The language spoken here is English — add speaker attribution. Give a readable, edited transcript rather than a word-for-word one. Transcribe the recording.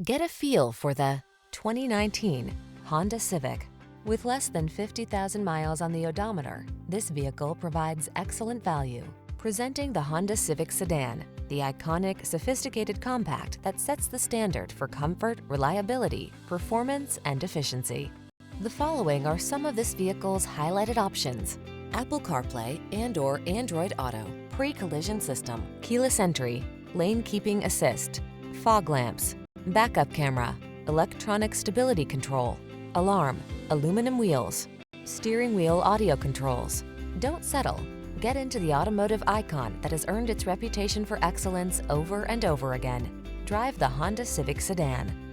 Speaker 1: Get a feel for the 2019 Honda Civic. With less than 50,000 miles on the odometer, this vehicle provides excellent value. Presenting the Honda Civic sedan, the iconic, sophisticated compact that sets the standard for comfort, reliability, performance, and efficiency. The following are some of this vehicle's highlighted options: Apple CarPlay and/or Android Auto, pre-collision system, keyless entry, lane keeping assist, fog lamps, backup camera, electronic stability control, alarm, aluminum wheels, steering wheel audio controls. Don't settle. Get into the automotive icon that has earned its reputation for excellence over and over again. Drive the Honda Civic sedan.